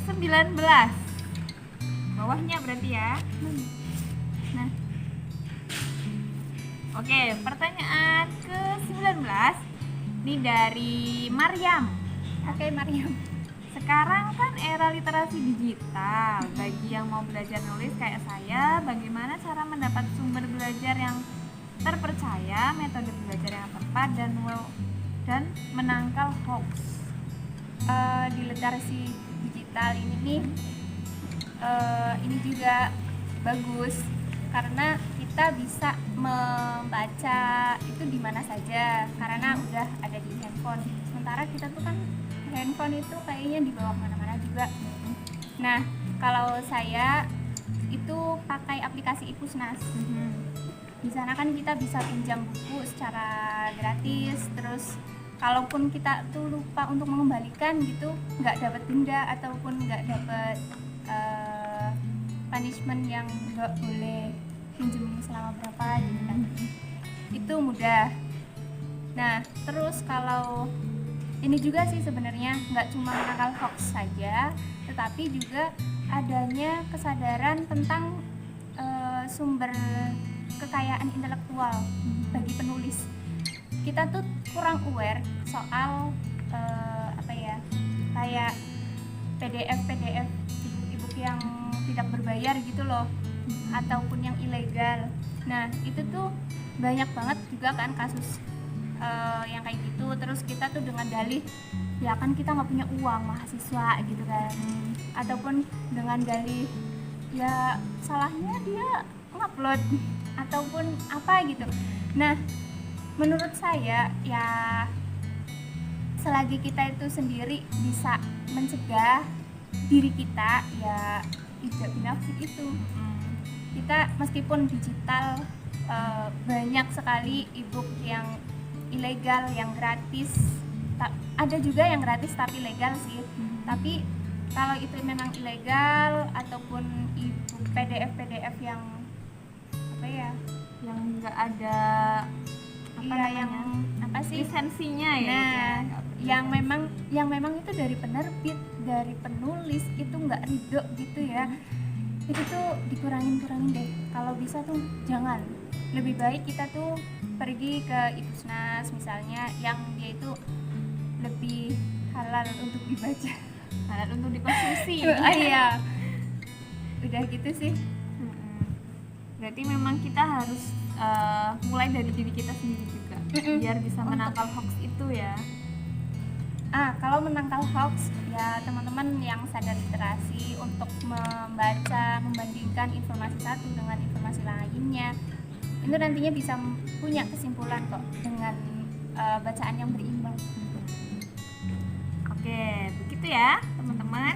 19. Bawahnya berarti ya. Nah. Oke, pertanyaan ke-19 ini dari Maryam. Oke, Maryam. Sekarang kan era literasi digital. Bagi yang mau belajar nulis kayak saya, bagaimana cara mendapat sumber belajar yang terpercaya, metode belajar yang tepat, dan menangkal hoax? Di literasi digital ini nih, ini juga bagus karena kita bisa membaca itu di mana saja karena udah ada di handphone. Sementara kita tuh kan handphone itu kayaknya dibawa kemana-mana juga. Nah, kalau saya itu pakai aplikasi Ipusnas. Di sana kan kita bisa pinjam buku secara gratis. Terus kalaupun kita tuh lupa untuk mengembalikan gitu, nggak dapat denda ataupun nggak dapat punishment yang nggak boleh pinjam selama berapa gitu kan. Itu mudah. Nah, terus kalau ini juga sih sebenarnya nggak cuma menangkal hoax saja, tetapi juga adanya kesadaran tentang sumber kekayaan intelektual bagi penulis. Kita tuh kurang aware soal kayak PDF ebook yang tidak berbayar gitu loh, ataupun yang ilegal. Nah, itu tuh banyak banget juga kan kasus yang kayak gitu. Terus kita tuh dengan dalih ya kan kita nggak punya uang, mahasiswa gitu kan, ataupun dengan dalih ya salahnya dia ngupload ataupun apa gitu. Nah, menurut saya ya selagi kita itu sendiri bisa mencegah diri kita, ya tidak binafsik itu. Kita meskipun digital banyak sekali ebook yang ilegal, yang gratis. Ada juga yang gratis tapi legal sih. Tapi kalau itu memang ilegal ataupun ebook PDF yang yang nggak ada lisensinya ya. Nah, yang memang itu dari penerbit, dari penulis itu nggak ridho gitu ya. Itu tuh dikurangin deh. Kalau bisa tuh jangan. Lebih baik kita tuh pergi ke Ipusnas misalnya, yang dia itu lebih halal untuk dibaca, halal untuk dikonsumsi. Iya. Udah gitu sih. Berarti memang kita harus mulai dari diri kita sendiri juga, biar bisa menangkal hoax itu ya. Kalau menangkal hoax ya teman-teman yang sadar literasi untuk membaca, membandingkan informasi satu dengan informasi lainnya, itu nantinya bisa punya kesimpulan kok dengan bacaan yang berimbang. Oke, begitu ya teman-teman.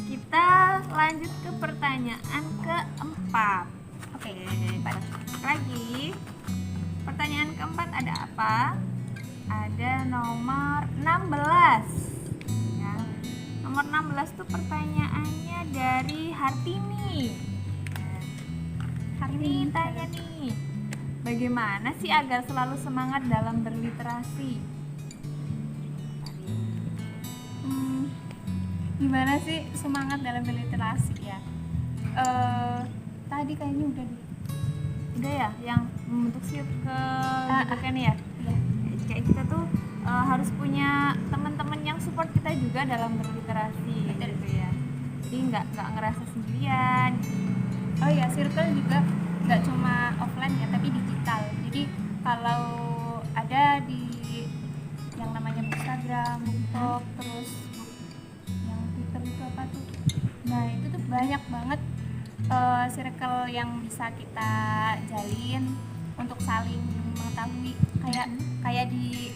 Kita lanjut ke pertanyaan keempat. Oke, balik lagi. Pertanyaan keempat ada apa? Ada nomor 16 ya. Nomor 16 tuh pertanyaannya dari Hartini. Hartini tanya nih, bagaimana sih agar selalu semangat dalam berliterasi? Gimana sih semangat dalam berliterasi ya? Tadi kayaknya udah ya, yang membentuk circle gitu kan ya. Kayak kita tuh harus punya teman-teman yang support kita juga dalam berliterasi gitu ya. Jadi nggak ngerasa sendirian. Oh ya, circle juga nggak cuma offline ya, tapi digital. Jadi kalau ada di yang namanya Instagram, BookTok, terus yang Twitter itu apa tuh? Nah, itu tuh banyak banget circle yang bisa kita jalin untuk saling mengetahui. Kayak di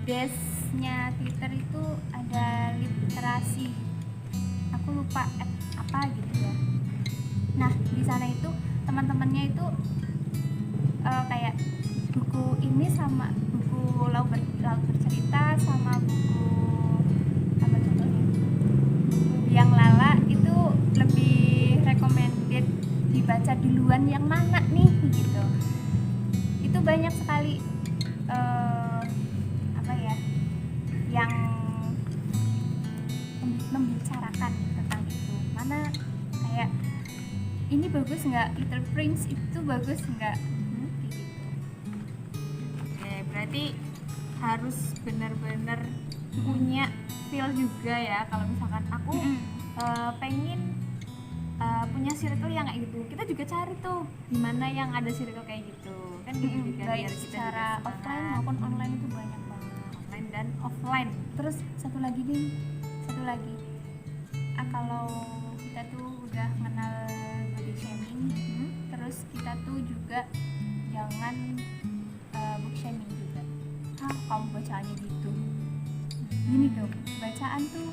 desk-nya Twitter itu ada literasi, aku lupa apa gitu ya. Nah, di sana itu teman-temannya itu kayak buku ini sama buku Laut Bercerita sama buku apa contohnya, buku Biang Lala itu lebih recommended dibaca duluan yang mana nih gitu. Itu banyak sekali yang membicarakan tentang itu, mana kayak ini bagus nggak, Little Prince itu bagus nggak, kayak gitu. Oke, berarti harus benar-benar punya feel juga ya. Kalau misalkan aku pengen punya circle yang kayak gitu, kita juga cari tuh di mana yang ada circle kayak gitu kan, gitu juga Baik biar kita secara juga offline semangat. maupun online itu banyak banget. Online dan offline. Terus satu lagi nih, kalau kita tuh udah kenal body shaming, terus kita tuh juga jangan book shaming juga. Kamu bacaannya gitu, gini dong, bacaan tuh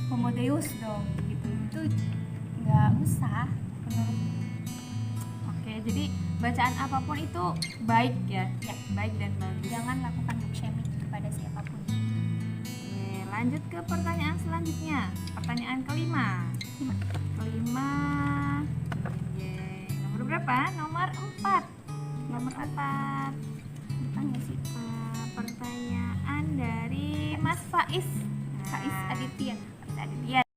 Homo Deus dong, gitu. Itu nggak usah menurut. Oke, jadi bacaan apapun itu baik ya, Ya. baik dan bagus. Jangan lakukan book shaming kepada siapapun. Oke, lanjut ke pertanyaan selanjutnya. Pertanyaan kelima. Nomor berapa? Nomor 4. Nomor 4. Bukan nggak sih? Pertanyaan dari Mas Faiz. Faiz Aditya. Faiz Aditya.